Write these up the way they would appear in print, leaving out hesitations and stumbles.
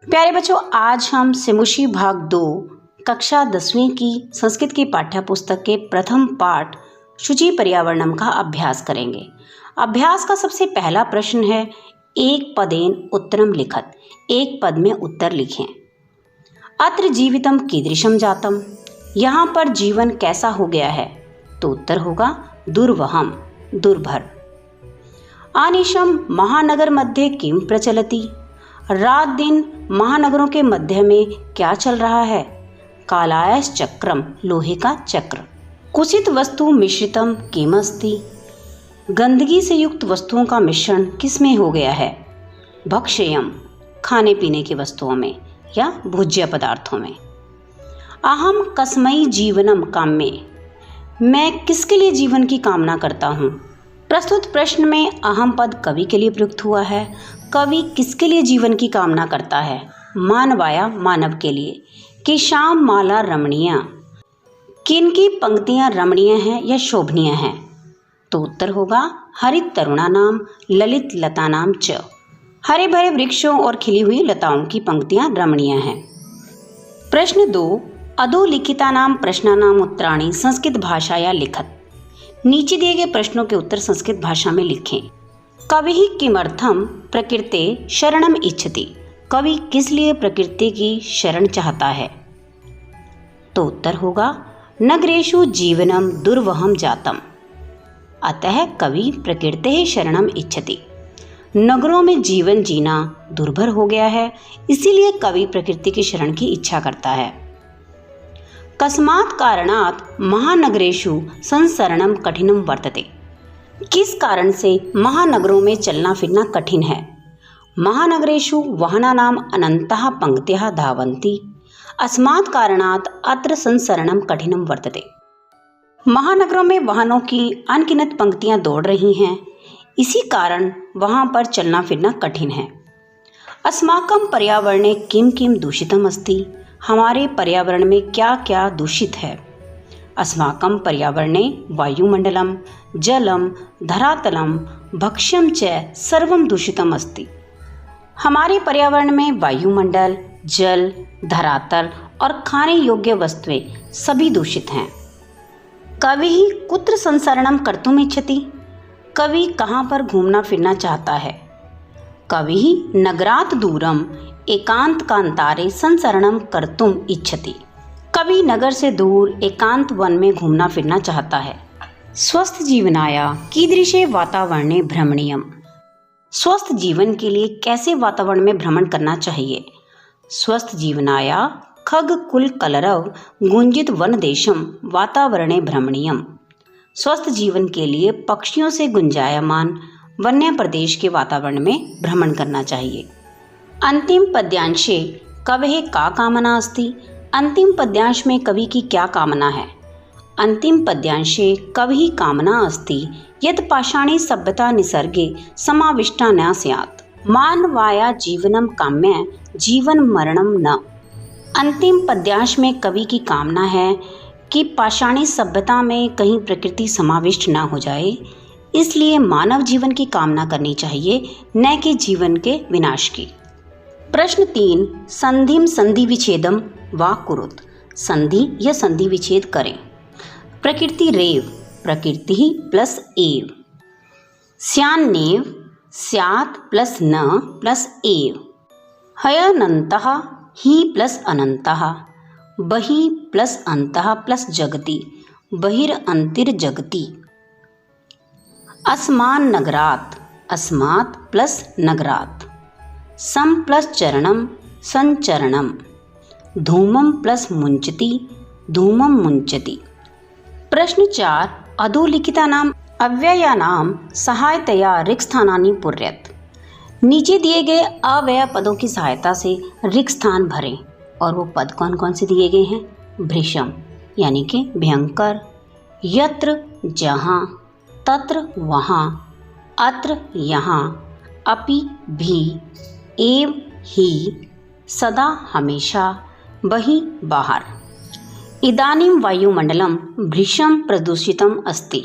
प्यारे बच्चों, आज हम सिमुशी भाग 2 कक्षा 10वीं की संस्कृत की पाठ्य पुस्तक के प्रथम पाठ शुचि पर्यावरणम का अभ्यास करेंगे। अभ्यास का सबसे पहला प्रश्न है, एक पदेन उत्तरम लिखत। एक पद में उत्तर लिखें। अत्र जीवितम कीदृशम जातम। यहाँ पर जीवन कैसा हो गया है? तो उत्तर होगा दुर्वहम, दुर्भर। आनिशम महानगर मध्ये किम प्रचलति। रात दिन महानगरों के मध्य में क्या चल रहा है? कालायस चक्रम, लोहे का चक्र। कुसित वस्तु मिश्रितम किमस्ति। गंदगी से युक्त वस्तुओं का मिश्रण किस में हो गया है? भक्ष्यम, खाने पीने की वस्तुओं में या भोज्य पदार्थों में। अहम कस्मई जीवनम काम्ये। मैं किसके लिए जीवन की कामना करता हूँ? प्रस्तुत प्रश्न में अहम पद कवि के लिए प्रयुक्त हुआ है। कवि किसके लिए जीवन की कामना करता है? मानवाया, मानव के लिए। कि श्याम माला रमणीय। किनकी पंक्तियां रमणीय हैं या शोभनीय हैं? तो उत्तर होगा हरित तरुणा नाम ललित लता नाम च। हरे भरे वृक्षों और खिली हुई लताओं की पंक्तियां रमणीय हैं। प्रश्न 2, अधोलिखिता नाम प्रश्नानाम उत्तराणि संस्कृत भाषाया लिखत। नीचे दिए गए प्रश्नों के उत्तर संस्कृत भाषा में लिखें। कवि किमर्थम प्रकृते शरणम इच्छति। कवि किस लिए प्रकृति की शरण चाहता है? तो उत्तर होगा नगरेषु जीवनम दुर्वहम जातम। अतः कवि प्रकृते शरणम इच्छति। नगरों में जीवन जीना दुर्भर हो गया है, इसीलिए कवि प्रकृति की शरण की इच्छा करता है। कस्मात् कारणात् महानगरेषु संसरणम कठिनम वर्तते। किस कारण से महानगरों में चलना फिरना कठिन है? महानगरेषु वाहनानाम अनंतः पंक्तिः धावन्ति। अस्मात् कारणात् अत्र संसरणम कठिनम वर्तते। महानगरों में वाहनों की अनगिनत पंक्तियां दौड़ रही हैं, इसी कारण वहां पर चलना फिरना कठिन है। अस्माकं पर्यावरणे किम किम दूषितम अस्ति। हमारे पर्यावरण में क्या क्या दूषित है? अस्माकं पर्यावरणे वायुमंडलम, जलम, धरातलम, भक्ष्यम च सर्वम दूषितम अस्ति। हमारे पर्यावरण में वायुमंडल, जल, धरातल और खाने योग्य वस्तुएं सभी दूषित हैं। कवि कुत्र संसरणम कर्तुम इच्छति। कवि कहाँ पर घूमना फिरना चाहता है? कवि नगरात् दूरम एकांत कांतारे संसरणम कर्तुम इच्छति। कवि नगर से दूर एकांत वन में घूमना फिरना चाहता है। स्वस्थ जीवनाय कीदृशे वातावरणे भ्रमणीयम। स्वस्थ जीवन के लिए कैसे वातावरण में भ्रमण करना चाहिए? स्वस्थ जीवनाय खग कुल कलरव गुंजित वन देशम वातावरणे भ्रमणीयम। स्वस्थ जीवन के लिए पक्षियों से गुंजायमान वन्य प्रदेश के वातावरण में भ्रमण करना चाहिए। अंतिम पद्यांशे कवेः का कामना अस्ति। अंतिम पद्यांश में कवि की क्या कामना है? अंतिम पद्यांशे कवि कामना अस्ति यत् पाषाणी सभ्यता निसर्गे समाविष्टा न स्यात्। मानवाया जीवनम काम्य जीवन मरणम न। अंतिम पद्यांश में कवि की कामना है कि पाषाणी सभ्यता में कहीं प्रकृति समाविष्ट न हो जाए, इसलिए मानव जीवन की कामना करनी चाहिए, न कि जीवन के विनाश की। प्रश्न 3, संधिम संधि विच्छेदम वा कुरुत। संधि या संधि विच्छेद करें। प्रकृति रेव, प्रकृति प्लस एव। स्यान्नेव, स्यात् प्लस न प्लस एव। हयनन्तः, ही प्लस अनन्तः। बहि प्लस अन्तः प्लस जगति, बहिरंतिर्जगति। अस्मान् नगरात्, अस्मात् प्लस नगरात्। सम प्लस चरणम, संचरणम। धूमम प्लस मुंचति, धूमम मुंचति। प्रश्न 4, अधोलिखिता नाम अव्ययानाम सहायतया रिक्त स्थानानि पूर्यत। नीचे दिए गए अव्यय पदों की सहायता से रिक्त स्थान भरें, और वो पद कौन कौन से दिए गए हैं? भृशम यानी कि भयंकर, यत्र जहाँ, तत्र वहाँ, अत्र यहाँ, अपि भी, एव ही, सदा हमेशा, बहि बाहर। इदानीं वायुमंडलम भृशम प्रदूषितम अस्ति।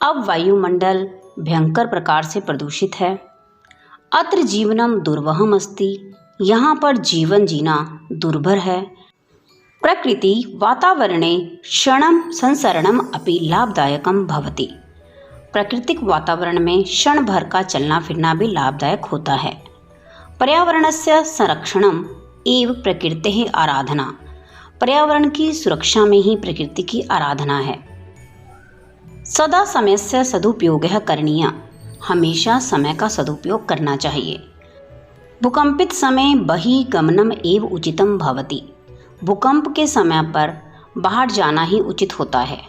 अब वायुमंडल भयंकर प्रकार से प्रदूषित है। अत्र जीवनम दुर्वहम अस्ति। यहाँ पर जीवन जीना दुर्भर है। प्रकृति वातावरणे क्षणं संसरणम अपि लाभदायकम भवति। प्राकृतिक वातावरण में क्षण भर का चलना फिरना भी लाभदायक होता है। पर्यावरणस्य संरक्षणम एव प्रकृतेः आराधना। पर्यावरण की सुरक्षा में ही प्रकृति की आराधना है। सदा समयस्य सदुपयोगः करणीयः। हमेशा समय का सदुपयोग करना चाहिए। भूकंपित समय बहिर्गमनम एव उचितम भवति। भूकंप के समय पर बाहर जाना ही उचित होता है।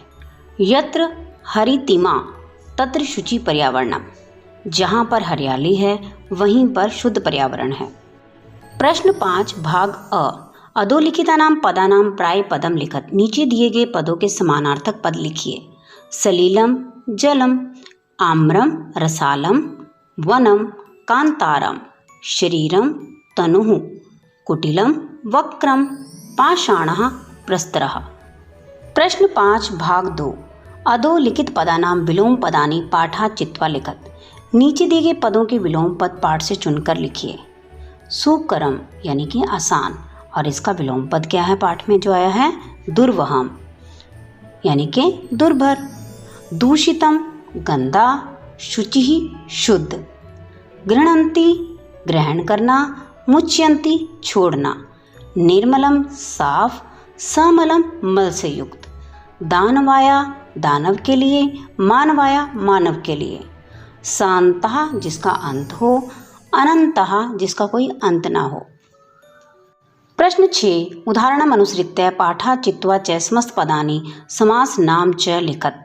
यत्र हरितिमा तत्र शुचि पर्यावरणम। जहाँ पर हरियाली है वहीं पर शुद्ध पर्यावरण है। प्रश्न 5 भाग अ। अधोलिखितानां पदानां प्रायपदम लिखत। नीचे दिए गए पदों के समानार्थक पद लिखिए। सलीलम जलम, आम्रम रसालम, वनम कांतारम, शरीरम तनुः, कुटिलम वक्रम, पाषाणः प्रस्तरः। प्रश्न 5 भाग 2। अधोलिखित पदानां विलोम पदानि पाठात् चित्वा लिखत। नीचे दिए गए पदों के विलोम पद पाठ से चुनकर लिखिए। सुकरम यानी कि आसान, और इसका विलोम पद क्या है पाठ में जो आया है? दुर्वहम यानी कि दुर्भर। दूषितम गंदा, शुचिः शुद्ध। गृह्णन्ति ग्रहण करना, मुच्यन्ति छोड़ना। निर्मलम साफ, समलम मल से युक्त। दानवाया दानव के लिए, मानवाया मानव के लिए। शांतः जिसका अंत हो, अनंतः जिसका कोई अंत ना हो। प्रश्न 6 उदाहरणम अनुसृत्य पाठात् चित्वा च समस्त पदानि समास नाम च लिखत।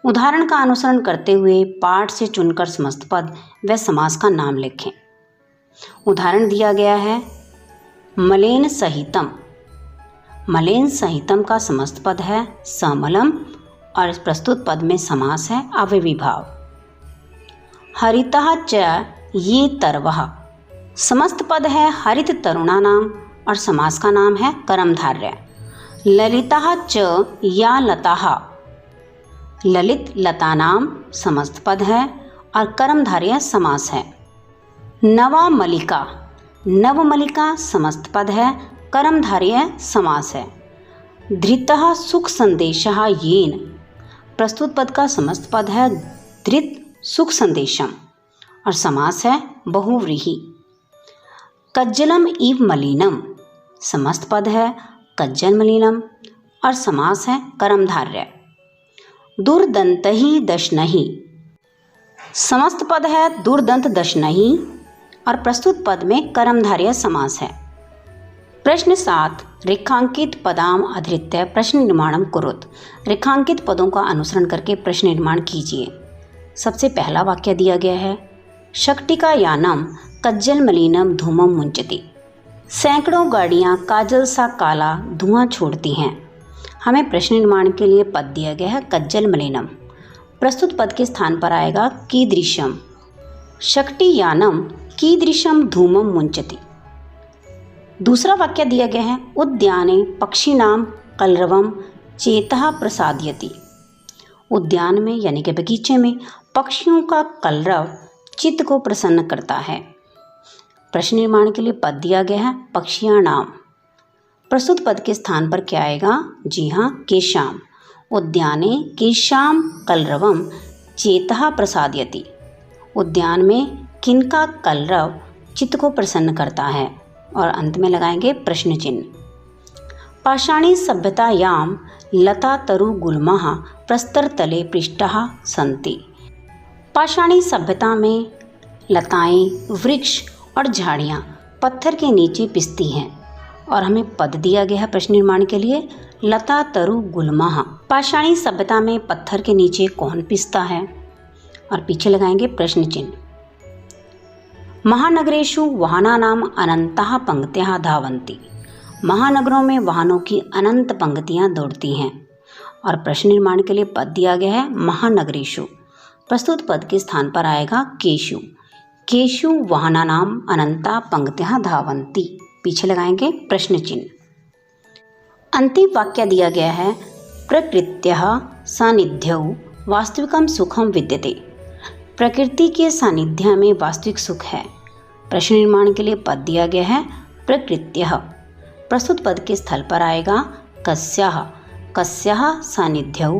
उदाहरण का अनुसरण करते हुए पाठ से चुनकर समस्त पद व समास का नाम लिखें। उदाहरण दिया गया है मलेन सहितम। मलेन सहितम का समस्त पद है समलम और प्रस्तुत पद में समास है अव्ययीभाव। हरितः च ये तरवः। समस्त पद है हरित तरुणा नाम और समास का नाम है कर्मधारय। ललितः च या लताः। ललित लता नाम समस्त पद है और कर्मधारय समास है। नवा मलिका। नवमलिका समस्त पद है, कर्मधारय समास है। धृतः सुख संदेशः येन। प्रस्तुत पद का समस्त पद है धृत सुख संदेशम और समास है बहुव्रीहि। कज्जलम इव मलिनम। समस्त पद है कज्जल मलिनम और समास है कर्मधारय। दुर्दंतहि दशनहि। समस्त पद है दुर्दंत दशनहि और प्रस्तुत पद में कर्मधारय समास है। प्रश्न 7 रेखांकित पदाम आधृत्य प्रश्न निर्माणम कुरुत। रेखांकित पदों का अनुसरण करके प्रश्न निर्माण कीजिए। सबसे पहला वाक्य दिया गया है शक्टिका यानम कज्जल मलिनम धूमम मुंचति। सैकड़ों गाड़ियां काजल सा काला धुआं छोड़ती हैं। हमें प्रश्न निर्माण के लिए पद दिया गया है कज्जल मलिनम। प्रस्तुत पद के स्थान पर आएगा कीदृशम। शक्ति यानम कीदृशम धूमम मुंचति। दूसरा वाक्य दिया गया है उद्याने पक्षिणाम कलरवम चेतः प्रसादयति। उद्यान में यानी कि बगीचे में पक्षियों का कलरव चित्त को प्रसन्न करता है। प्रश्न निर्माण के लिए पद दिया गया है पक्षियां नाम। प्रस्तुत पद के स्थान पर क्या आएगा? जी हाँ, केशाम। उद्याने केशाम कलरवम चेतः प्रसादयति। उद्यान में किनका कलरव चित्त को प्रसन्न करता है। और अंत में लगाएंगे प्रश्न चिन्ह। पाषाणी सभ्यतायाम लता तरु गुल्माः प्रस्तरतले पृष्ठाः सन्ति। पाषाणी सभ्यता में लताएं, वृक्ष और झाड़ियाँ पत्थर के नीचे पिसती हैं। और हमें पद दिया गया है प्रश्न निर्माण के लिए लता तरु गुल्माः। पाषाणी सभ्यता में पत्थर के नीचे कौन पिसता है? और पीछे लगाएंगे प्रश्न चिन्ह। महानगरेषु वाहनानाम अनंताः पंक्तियाः धावन्ति। महानगरों में वाहनों की अनंत पंक्तियाँ दौड़ती हैं। और प्रश्न निर्माण के लिए पद दिया गया है महानगरेषु। प्रस्तुत पद के स्थान पर आएगा केषु। केषु वाहनानाम अनंता पंक्तियाः धावन्ति। पीछे लगाएंगे प्रश्न चिन्ह। अंतिम वाक्य दिया गया है प्रकृत्यः सानिध्यौ वास्तविकम सुखम विद्यते। प्रकृति के सानिध्य में वास्तविक सुख है। प्रश्न निर्माण के लिए पद दिया गया है प्रकृत्यः। प्रस्तुत पद के स्थल पर आएगा कस्याः। कस्याः सानिध्यौ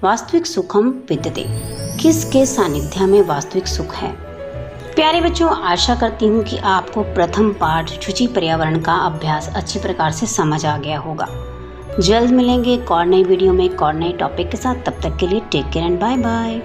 वास्तविक सुखम विद्यते। किसके सानिध्य में वास्तविक सुख है। प्यारे बच्चों, आशा करती हूँ कि आपको प्रथम पाठ शुचि पर्यावरण का अभ्यास अच्छी प्रकार से समझ आ गया होगा। जल्द मिलेंगे एक और नई वीडियो में एक और नए टॉपिक के साथ। तब तक के लिए take care and bye bye.